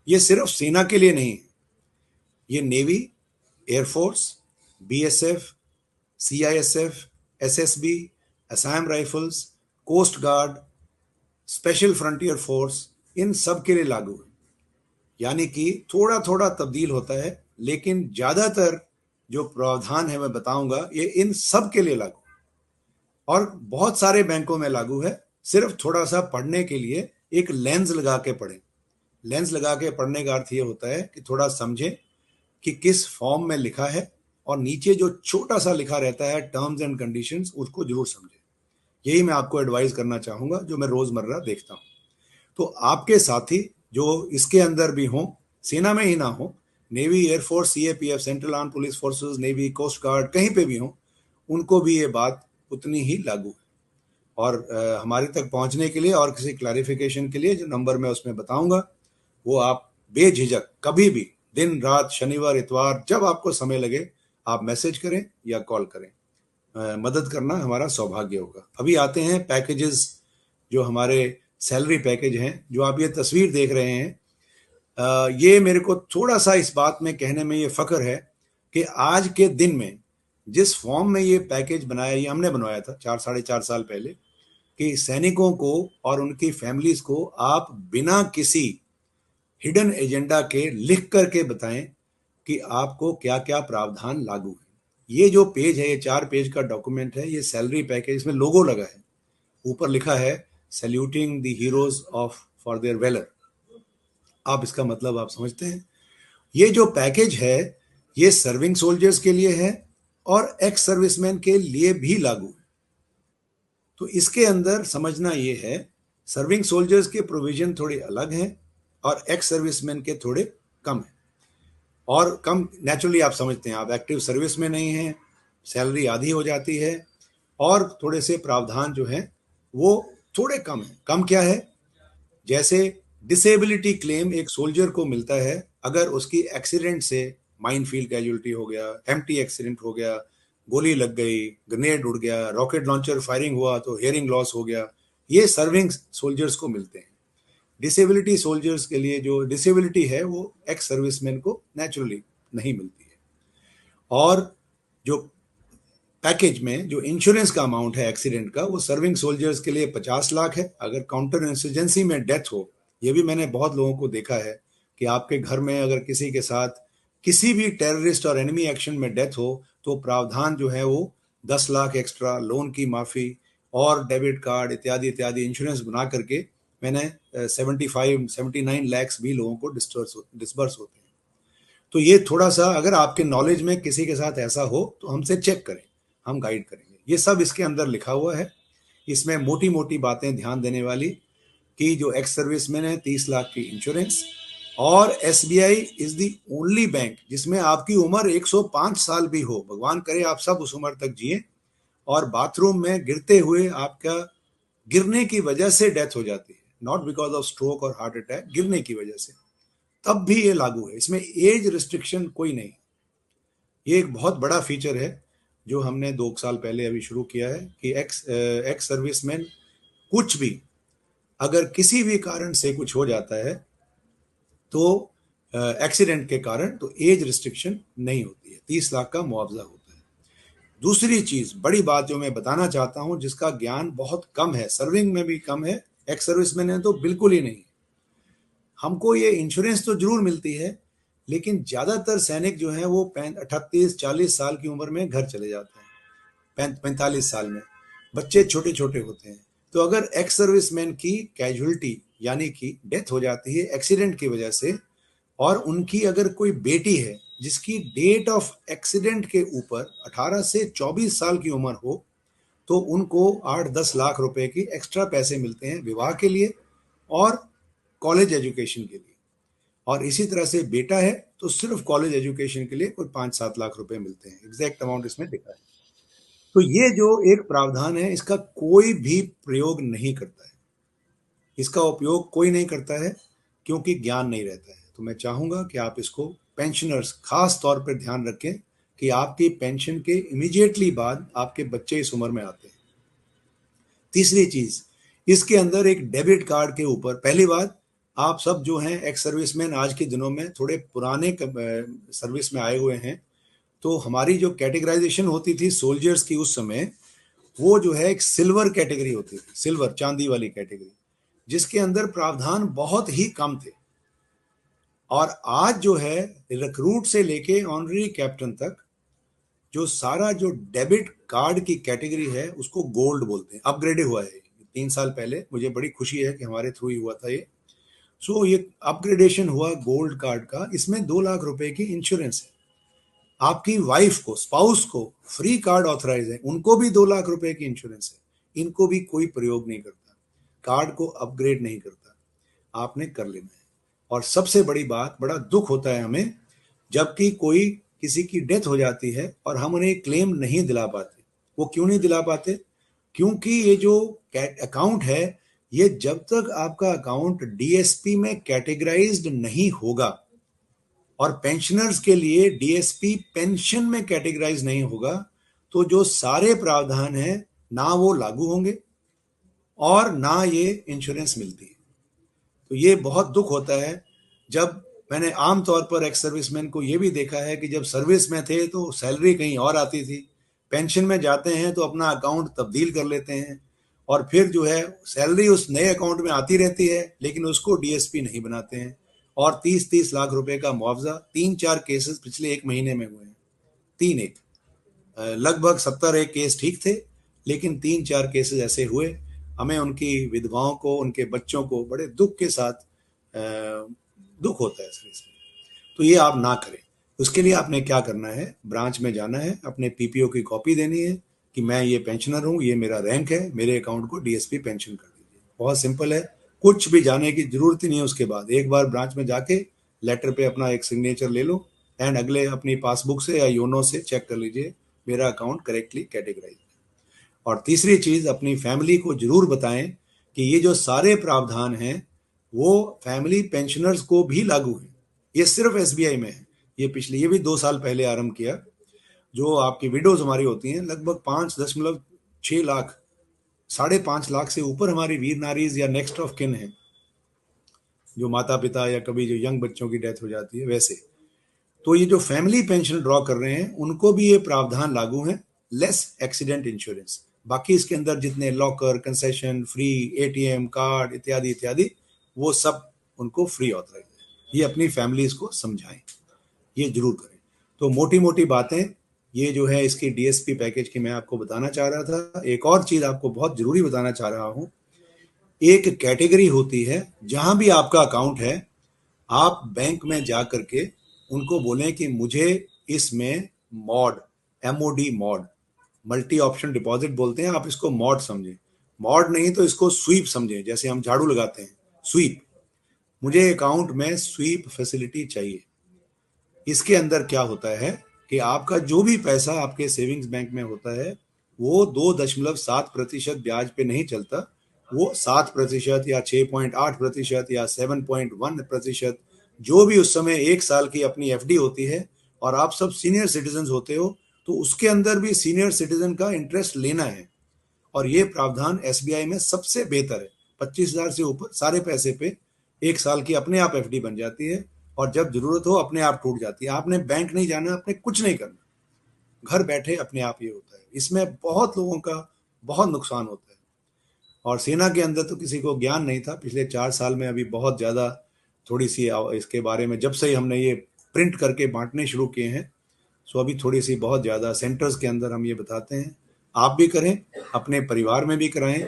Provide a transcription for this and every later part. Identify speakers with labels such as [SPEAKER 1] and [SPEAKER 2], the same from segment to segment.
[SPEAKER 1] ये सिर्फ सेना के लिए नहीं है, ये navy, air force, BSF, CISF, SSB, Assam rifles, coast guard, special frontier force, इन सब के लिए लागू है। यानी कि थोड़ा थोड़ा तब्दील होता है, लेकिन ज्यादातर जो प्रावधान है मैं बताऊंगा ये इन सब के लिए लागू, और बहुत सारे बैंकों में लागू है। सिर्फ थोड़ा सा पढ़ने के लिए एक लेंस लगा के पढ़ें। लेंस लगा के पढ़ने का अर्थ ये होता है कि थोड़ा समझें कि किस फॉर्म में लिखा है, और नीचे जो छोटा सा लिखा रहता है टर्म्स एंड कंडीशंस, उसको जरूर समझें। यही मैं आपको एडवाइस करना चाहूंगा, जो मैं रोजमर्रा देखता हूं। तो आपके साथी जो इसके अंदर भी हों, सेना में ही ना हो, navy, air force, CAPF, central arm police forces, navy, coast guard, कहीं पे भी हो, उनको भी ये बात उतनी ही लागू है। और हमारे तक पहुंचने के लिए और किसी क्लैरिफिकेशन के लिए जो नंबर मैं उसमें बताऊंगा, वो आप बेझिझक कभी भी, दिन रात, शनिवार इतवार, जब आपको समय लगे आप मैसेज करें या कॉल करें। मदद करना हमारा सौभाग्य होगा। अभी आते हैं पैकेजेस, जो हमारे सैलरी पैकेज हैं, जो आप ये तस्वीर देख रहे हैं। ये मेरे को थोड़ा सा इस बात में कहने में ये फख्र है कि आज के दिन में जिस फॉर्म में ये पैकेज बनाया, ये हमने बनवाया था 4 साढ़े 4 साल पहले, कि सैनिकों को और उनकी फैमिलीज को आप बिना किसी हिडन एजेंडा के लिख करके बताएं कि आपको क्या क्या प्रावधान लागू है। ये जो पेज है, ये 4 पेज का डॉक्यूमेंट है, ये सैलरी पैकेज, इसमें लोगो लगा है, ऊपर लिखा है saluting the heroes of for their valour. आप इसका मतलब आप समझते हैं। ये जो पैकेज है ये सर्विंग सोल्जर्स के लिए है और एक्स सर्विसमैन के लिए भी लागू है। तो इसके अंदर समझना ये है, सर्विंग सोल्जर्स के प्रोविजन थोड़े अलग हैं और एक्स सर्विसमैन के थोड़े कम हैं। और कम नेचुरली आप समझते हैं, आप एक्टिव सर्विस में नहीं हैं, सैलरी आधी हो जाती है, और थोड़े से प्रावधान जो हैं वो थोड़े कम हैं। कम क्या है? जैसे डिसेबिलिटी क्लेम एक सोल्जर को मिलता है अगर उसकी एक्सीडेंट से, माइन फील्ड कैजुअलिटी हो गया, एम्प्टी एक्सीडेंट हो गया, गोली लग गई, ग्रेनेड उड़ गया, रॉकेट लॉन्चर फायरिंग हुआ तो हियरिंग लॉस हो गया, ये सर्विंग सोल्जर्स को मिलते हैं। डिसेबिलिटी सोल्जर्स के लिए जो डिसेबिलिटी है वो एक्स सर्विसमैन को नेचुरली नहीं मिलती है। और जो पैकेज में जो इंश्योरेंस का अमाउंट है एक्सीडेंट का, वो सर्विंग सोल्जर्स के लिए 50 लाख है। अगर काउंटर इंसर्जेंसी में डेथ हो, ये भी मैंने बहुत लोगों को देखा है कि आपके घर में अगर किसी के साथ किसी भी टेररिस्ट और एनिमी एक्शन में डेथ हो तो प्रावधान जो है वो 10 लाख एक्स्ट्रा, लोन की माफी और डेबिट कार्ड इत्यादि इत्यादि इंश्योरेंस बना करके मैंने 75-79 लैक्स भी लोगों को डिस्बर्स होते हैं। तो ये थोड़ा सा, अगर आपके नॉलेज में किसी के साथ ऐसा हो तो हमसे चेक करें, हम गाइड करेंगे। ये सब इसके अंदर लिखा हुआ है। इसमें मोटी मोटी बातें ध्यान देने वाली कि जो एक्स सर्विसमैन है 30 लाख की इंश्योरेंस, और SBI is the only bank जिसमें आपकी उम्र 105 साल भी हो, भगवान करे आप सब उस उम्र तक जिए, और बाथरूम में गिरते हुए आपका गिरने की वजह से डेथ हो जाती है, नॉट बिकॉज ऑफ स्ट्रोक और हार्ट अटैक, गिरने की वजह से, तब भी ये लागू है। इसमें एज रिस्ट्रिक्शन कोई नहीं। ये एक बहुत बड़ा फीचर है जो हमने 2 साल पहले अभी शुरू किया है कि एक्स सर्विसमैन कुछ भी, अगर किसी भी कारण से कुछ हो जाता है तो एक्सीडेंट के कारण, तो एज रिस्ट्रिक्शन नहीं होती है, 30 लाख का मुआवजा होता है। दूसरी चीज, बड़ी बात जो मैं बताना चाहता हूं, जिसका ज्ञान बहुत कम है, सर्विंग में भी कम है, एक्स सर्विसमैन में तो बिल्कुल ही नहीं। हमको ये इंश्योरेंस तो जरूर मिलती है, लेकिन ज्यादातर सैनिक जो है वो 38-40 साल की उम्र में घर चले जाते हैं, 45 साल में, बच्चे छोटे छोटे होते हैं। तो अगर एक्स सर्विसमैन की कैजुअलिटी यानी कि डेथ हो जाती है एक्सीडेंट की वजह से, और उनकी अगर कोई बेटी है जिसकी डेट ऑफ एक्सीडेंट के ऊपर 18 से 24 साल की उम्र हो, तो उनको 8-10 लाख रुपए की एक्स्ट्रा पैसे मिलते हैं विवाह के लिए और कॉलेज एजुकेशन के लिए। और इसी तरह से बेटा है तो सिर्फ कॉलेज एजुकेशन के लिए कोई 5-7 लाख रुपए मिलते हैं। एग्जैक्ट अमाउंट इसमें लिखा है। तो ये जो एक प्रावधान है, इसका कोई भी प्रयोग नहीं करता है, इसका उपयोग कोई नहीं करता है, क्योंकि ज्ञान नहीं रहता है। तो मैं चाहूंगा कि आप इसको, पेंशनर्स खास तौर पर ध्यान रखें कि आपकी पेंशन के इमीडिएटली बाद आपके बच्चे इस उम्र में आते हैं। तीसरी चीज, इसके अंदर एक डेबिट कार्ड के ऊपर, पहली बात, आप सब जो हैं एक्स सर्विसमैन आज के दिनों में थोड़े पुराने सर्विस में आए हुए हैं, तो हमारी जो कैटेगराइजेशन होती थी सोल्जर्स की उस समय, वो जो है एक सिल्वर कैटेगरी होती थी, सिल्वर चांदी वाली कैटेगरी, जिसके अंदर प्रावधान बहुत ही कम थे। और आज जो है रिक्रूट से लेके ऑनरी कैप्टन तक जो सारा जो डेबिट कार्ड की कैटेगरी है उसको गोल्ड बोलते हैं, अपग्रेडेड हुआ है 3 साल पहले। मुझे बड़ी खुशी है कि हमारे थ्रू ही हुआ था ये। सो ये अपग्रेडेशन हुआ गोल्ड कार्ड का। इसमें 2 लाख रुपए की इंश्योरेंस है। आपकी वाइफ को, स्पाउस को फ्री कार्ड ऑथराइज है, उनको भी 2 लाख रुपए की इंश्योरेंस है। इनको भी कोई प्रयोग नहीं करता, कार्ड को अपग्रेड नहीं करता, आपने कर लेना है। और सबसे बड़ी बात, बड़ा दुख होता है हमें जबकि कोई किसी की डेथ हो जाती है और हम उन्हें क्लेम नहीं दिला पाते। वो क्यों नहीं दिला पाते? क्योंकि ये जो अकाउंट है, ये जब तक आपका अकाउंट डीएसपी में कैटेगराइज्ड नहीं होगा और पेंशनर्स के लिए डीएसपी पेंशन में कैटेगराइज नहीं होगा, तो जो सारे प्रावधान हैं ना वो लागू होंगे और ना ये इंश्योरेंस मिलती है। तो ये बहुत दुख होता है जब मैंने आमतौर पर एक्स सर्विसमैन को ये भी देखा है कि जब सर्विस में थे तो सैलरी कहीं और आती थी, पेंशन में जाते हैं तो अपना अकाउंट तब्दील कर लेते हैं और फिर जो है सैलरी उस नए अकाउंट में आती रहती है लेकिन उसको डीएसपी नहीं बनाते हैं। और 30-30 लाख रुपए का मुआवजा, 3-4 केसेस पिछले 1 महीने में हुए हैं। तीन एक लगभग 70 एक केस ठीक थे, लेकिन 3-4 केसेस ऐसे हुए। हमें उनकी विधवाओं को, उनके बच्चों को बड़े दुख के साथ दुख होता है इसमें। तो ये आप ना करें। उसके लिए आपने क्या करना है, ब्रांच में जाना है, अपने पीपीओ की कॉपी देनी है कि मैं ये पेंशनर हूँ, ये मेरा रैंक है, मेरे अकाउंट को डीएसपी पेंशन कर दीजिए। बहुत सिंपल है, कुछ भी जाने की जरूरत ही नहीं है। उसके बाद एक बार ब्रांच में जाके लेटर पे अपना एक सिग्नेचर ले लो एंड अगले अपनी पासबुक से या योनो से चेक कर लीजिए मेरा अकाउंट करेक्टली कैटेगराइज। और तीसरी चीज, अपनी फैमिली को जरूर बताएं कि ये जो सारे प्रावधान हैं वो फैमिली पेंशनर्स को भी लागू है। ये सिर्फ एसबीआई में है। ये भी 2 साल पहले आरंभ किया। जो आपकी विडोज हमारी होती हैं, लगभग 5.6 लाख, 5.5 लाख से ऊपर हमारी वीर नारीज या नेक्स्ट ऑफ किन है, जो माता पिता या कभी जो यंग बच्चों की डेथ हो जाती है वैसे। तो ये जो फैमिली पेंशन ड्रॉ कर रहे हैं उनको भी ये प्रावधान लागू है, लेस एक्सीडेंट इंश्योरेंस। बाकी इसके अंदर जितने locker, concession, free ATM card इत्यादि इत्यादि, वो सब उनको फ्री ऑथराइज है। ये अपनी फैमिलीज को समझाएं, ये जरूर करें। तो मोटी मोटी बातें ये जो है इसकी डीएसपी पैकेज की मैं आपको बताना चाह रहा था। एक और चीज आपको बहुत जरूरी बताना चाह रहा हूं, एक कैटेगरी होती है जहां भी आपका अकाउंट है, आप बैंक में जा करके उनको बोलें कि मुझे इसमें mod, MoD mod, multi option deposit बोलते हैं, आप इसको मॉड समझें। मॉड नहीं तो इसको स्वीप समझें, जैसे हम झाड़ू लगाते हैं, स्वीप। मुझे अकाउंट में स्वीप फैसिलिटी चाहिए। इसके अंदर क्या होता है कि आपका जो भी पैसा आपके सेविंग्स बैंक में होता है वो 2.7% ब्याज पे नहीं चलता, वो 7% या 6.8% या 7.1%, जो भी उस समय 1 साल की अपनी एफडी होती है। और आप सब सीनियर सिटीजन होते हो तो उसके अंदर भी सीनियर सिटीजन का इंटरेस्ट लेना है। और ये प्रावधान एसबीआई में सबसे बेहतर है। 25,000 से ऊपर सारे पैसे पे 1 साल की अपने आप एफडी बन जाती है और जब जरूरत हो अपने आप टूट जाती है। आपने बैंक नहीं जाना, आपने कुछ नहीं करना, घर बैठे अपने आप ये होता है। इसमें बहुत लोगों का बहुत नुकसान होता है। और सेना के अंदर तो किसी को ज्ञान नहीं था। पिछले 4 साल में अभी बहुत ज्यादा थोड़ी सी इसके बारे में, जब से ही हमने ये प्रिंट करके बांटने शुरू किए हैं, सो अभी थोड़ी सी बहुत ज्यादा सेंटर्स के अंदर हम ये बताते हैं। आप भी करें, अपने परिवार में भी कराएं,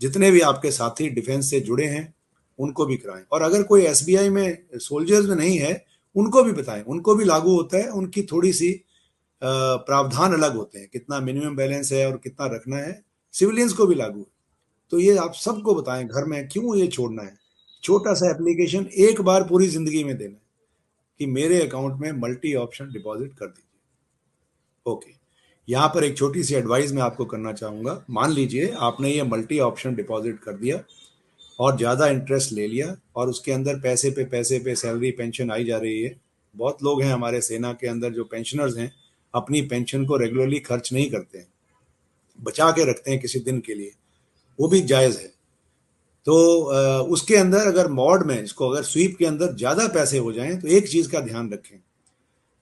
[SPEAKER 1] जितने भी आपके साथी डिफेंस से जुड़े हैं उनको भी कराएं। और अगर कोई एसबीआई में सोल्जर्स में नहीं है उनको भी बताएं, उनको भी लागू होता है। उनकी थोड़ी सी प्रावधान अलग होते हैं, कितना मिनिमम बैलेंस है और कितना रखना है, सिविलियंस को भी लागू है। तो ये आप सबको बताएं घर में, क्यों ये छोड़ना है। छोटा सा एप्लीकेशन एक बार पूरी जिंदगी में देना है कि मेरे अकाउंट में मल्टी ऑप्शन डिपॉजिट कर दीजिए। ओके, यहाँ पर एक छोटी सी एडवाइस मैं आपको करना चाहूंगा। मान लीजिए आपने ये मल्टी ऑप्शन डिपॉजिट कर दिया और ज़्यादा इंटरेस्ट ले लिया और उसके अंदर पैसे पे सैलरी पेंशन आई जा रही है। बहुत लोग हैं हमारे सेना के अंदर जो पेंशनर्स हैं, अपनी पेंशन को रेगुलरली खर्च नहीं करते हैं, बचा के रखते हैं किसी दिन के लिए, वो भी जायज़ है। तो उसके अंदर अगर मॉड में इसको अगर स्वीप के अंदर ज्यादा पैसे हो जाएं तो एक चीज का ध्यान रखें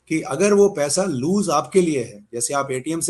[SPEAKER 1] कि अगर वो पैसा लूज आपके लिए है, जैसे आप एटीएम से